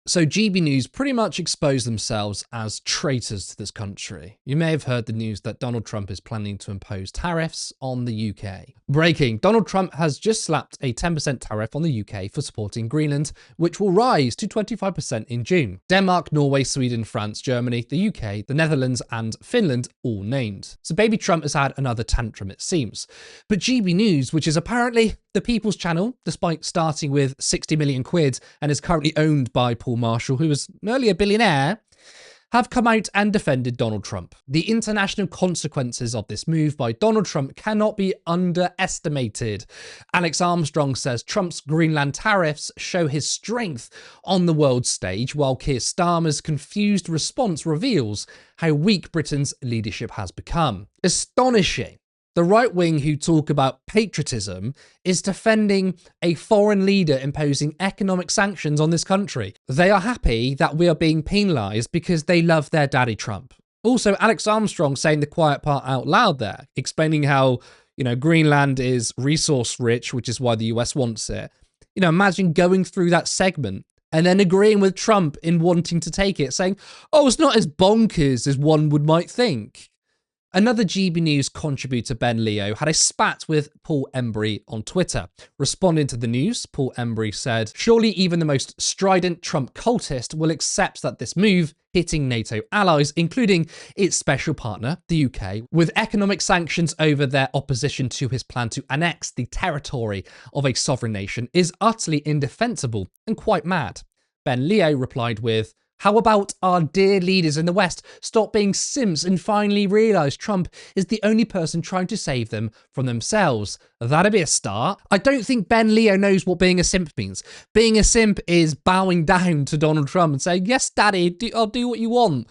So GB News pretty much exposed themselves as traitors to this country. You may have heard the news that Donald Trump is planning to impose tariffs on the UK. Breaking: Donald Trump has just slapped a 10% tariff on the UK for supporting Greenland, which will rise to 25% in June. Denmark, Norway, Sweden, France, Germany, the UK, the Netherlands, and Finland all named. So baby Trump has had another tantrum, it seems. But GB News, which is apparently the People's Channel, despite starting with 60 million quid and is currently owned by Paul Marshall, who was nearly a billionaire, have come out and defended Donald Trump. The international consequences of this move by Donald Trump cannot be underestimated. Alex Armstrong says Trump's Greenland tariffs show his strength on the world stage, while Keir Starmer's confused response reveals how weak Britain's leadership has become. Astonishing. The right wing who talk about patriotism is defending a foreign leader imposing economic sanctions on this country. They are happy that we are being penalised because they love their daddy Trump. Also, Alex Armstrong saying the quiet part out loud there, explaining how, Greenland is resource rich, which is why the US wants it. Imagine going through that segment and then agreeing with Trump in wanting to take it, saying, oh, it's not as bonkers as one might think. Another GB News contributor, Ben Leo, had a spat with Paul Embry on Twitter. Responding to the news, Paul Embry said, surely even the most strident Trump cultist will accept that this move, hitting NATO allies, including its special partner, the UK, with economic sanctions over their opposition to his plan to annex the territory of a sovereign nation, is utterly indefensible and quite mad. Ben Leo replied with, how about our dear leaders in the West stop being simps and finally realise Trump is the only person trying to save them from themselves? That'd be a start. I don't think Ben Leo knows what being a simp means. Being a simp is bowing down to Donald Trump and saying, yes, daddy, I'll do what you want.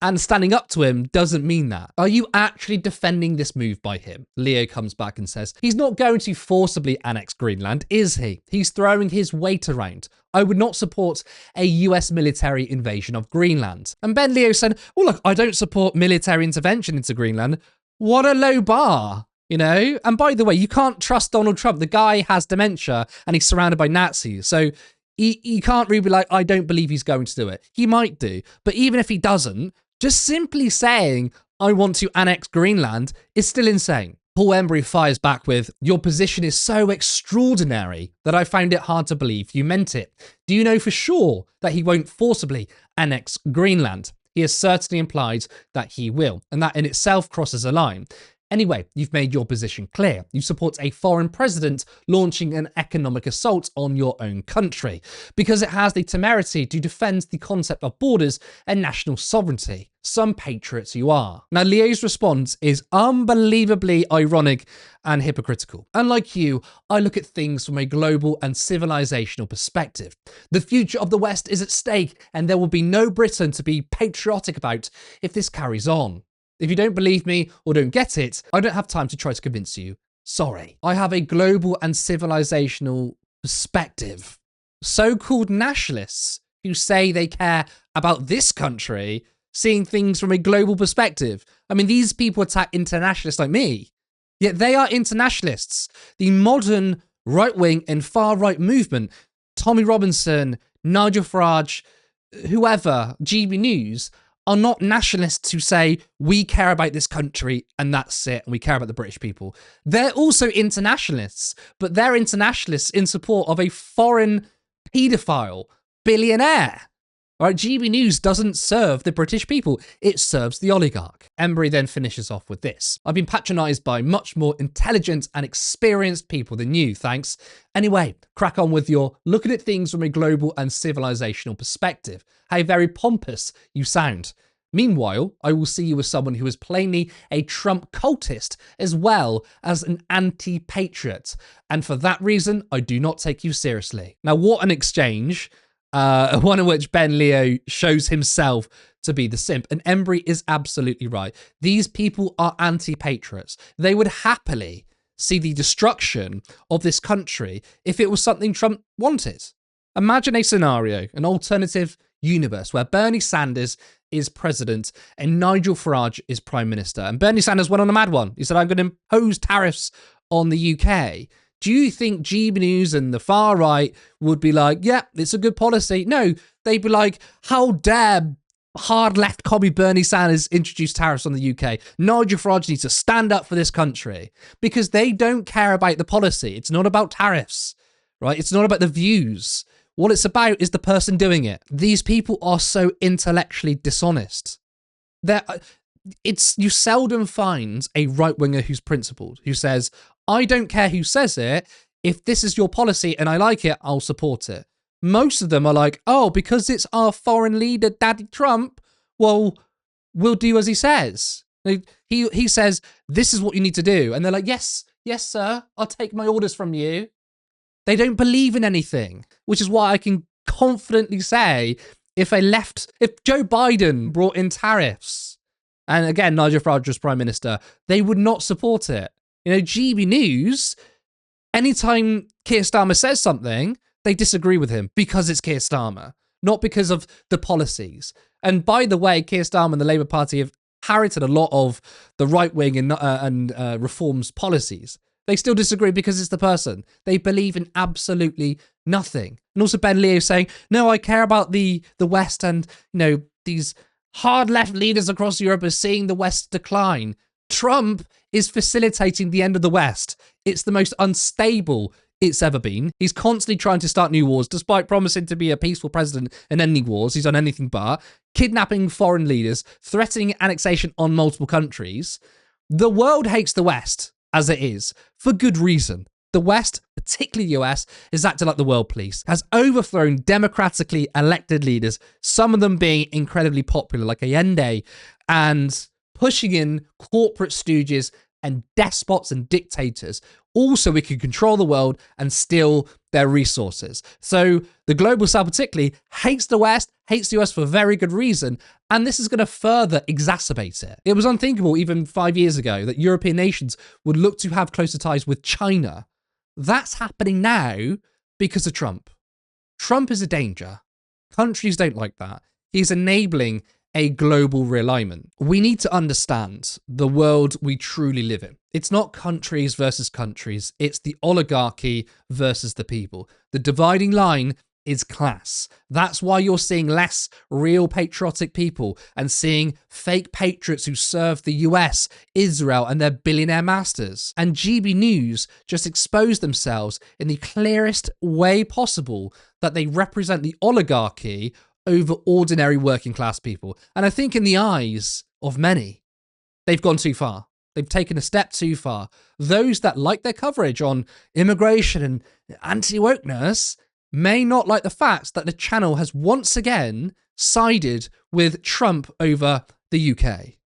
And standing up to him doesn't mean that. Are you actually defending this move by him? Leo comes back and says, he's not going to forcibly annex Greenland, is he? He's throwing his weight around. I would not support a US military invasion of Greenland. And Ben Leo said, oh, look, I don't support military intervention into Greenland. What a low bar, And by the way, you can't trust Donald Trump. The guy has dementia and he's surrounded by Nazis. So he can't really be like, I don't believe he's going to do it. He might do. But even if he doesn't, just simply saying, I want to annex Greenland is still insane. Paul Embry fires back with, your position is so extraordinary that I found it hard to believe you meant it. Do you know for sure that he won't forcibly annex Greenland? He has certainly implied that he will, and that in itself crosses a line. Anyway, you've made your position clear. You support a foreign president launching an economic assault on your own country because it has the temerity to defend the concept of borders and national sovereignty. Some patriots you are. Now, Leo's response is unbelievably ironic and hypocritical. Unlike you, I look at things from a global and civilizational perspective. The future of the West is at stake, and there will be no Britain to be patriotic about if this carries on. If you don't believe me or don't get it, I don't have time to try to convince you. Sorry. I have a global and civilizational perspective. So-called nationalists who say they care about this country, seeing things from a global perspective. I mean, these people attack internationalists like me, yet they are internationalists. The modern right-wing and far-right movement, Tommy Robinson, Nigel Farage, whoever, GB News, are not nationalists who say, we care about this country and that's it, and we care about the British people. They're also internationalists, but they're internationalists in support of a foreign paedophile billionaire. Right? GB News doesn't serve the British people, it serves the oligarch. Embry then finishes off with this. I've been patronised by much more intelligent and experienced people than you, thanks. Anyway, crack on with your looking at things from a global and civilizational perspective. How very pompous you sound. Meanwhile, I will see you as someone who is plainly a Trump cultist as well as an anti-patriot. And for that reason, I do not take you seriously. Now, what an exchange. One in which Ben Leo shows himself to be the simp. And Embry is absolutely right. These people are anti-patriots. They would happily see the destruction of this country if it was something Trump wanted. Imagine a scenario, an alternative universe where Bernie Sanders is president and Nigel Farage is prime minister. And Bernie Sanders went on a mad one. He said, I'm going to impose tariffs on the UK. Do you think GB News and the far right would be like, yeah, it's a good policy? No, they'd be like, how dare hard left commie Bernie Sanders introduce tariffs on the UK? Nigel Farage needs to stand up for this country, because they don't care about the policy. It's not about tariffs, right? It's not about the views. What it's about is the person doing it. These people are so intellectually dishonest. You seldom find a right-winger who's principled, who says, I don't care who says it. If this is your policy and I like it, I'll support it. Most of them are like, oh, because it's our foreign leader, Daddy Trump, well, we'll do as he says. He says, this is what you need to do. And they're like, yes, sir, I'll take my orders from you. They don't believe in anything, which is why I can confidently say if Joe Biden brought in tariffs, and again, Nigel Farage was Prime Minister, they would not support it. GB News, anytime Keir Starmer says something, they disagree with him because it's Keir Starmer, not because of the policies. And by the way, Keir Starmer and the Labour Party have parroted a lot of the right-wing and reforms policies. They still disagree because it's the person. They believe in absolutely nothing. And also Ben Leo saying, no, I care about the West, and these hard left leaders across Europe are seeing the West decline. Trump is facilitating the end of the West. It's the most unstable it's ever been. He's constantly trying to start new wars, despite promising to be a peaceful president and ending wars. He's done anything but kidnapping foreign leaders, threatening annexation on multiple countries. The world hates the West as it is, for good reason. The West, particularly the US, is acting like the world police, has overthrown democratically elected leaders, some of them being incredibly popular, like Allende, and pushing in corporate stooges and despots and dictators, all so we can control the world and steal their resources. So the global south particularly hates the West, hates the US for very good reason, and this is going to further exacerbate it. It was unthinkable even 5 years ago that European nations would look to have closer ties with China. That's happening now because of Trump. Trump is a danger. Countries don't like that. He's enabling a global realignment. We need to understand the world we truly live in. It's not countries versus countries. It's the oligarchy versus the people. The dividing line is class. That's why you're seeing less real patriotic people and seeing fake patriots who serve the US, Israel, and their billionaire masters. And GB News just expose themselves in the clearest way possible that they represent the oligarchy over ordinary working class people. And I think in the eyes of many, they've gone too far. They've taken a step too far. Those that like their coverage on immigration and anti-wokeness may not like the fact that the channel has once again sided with Trump over the UK.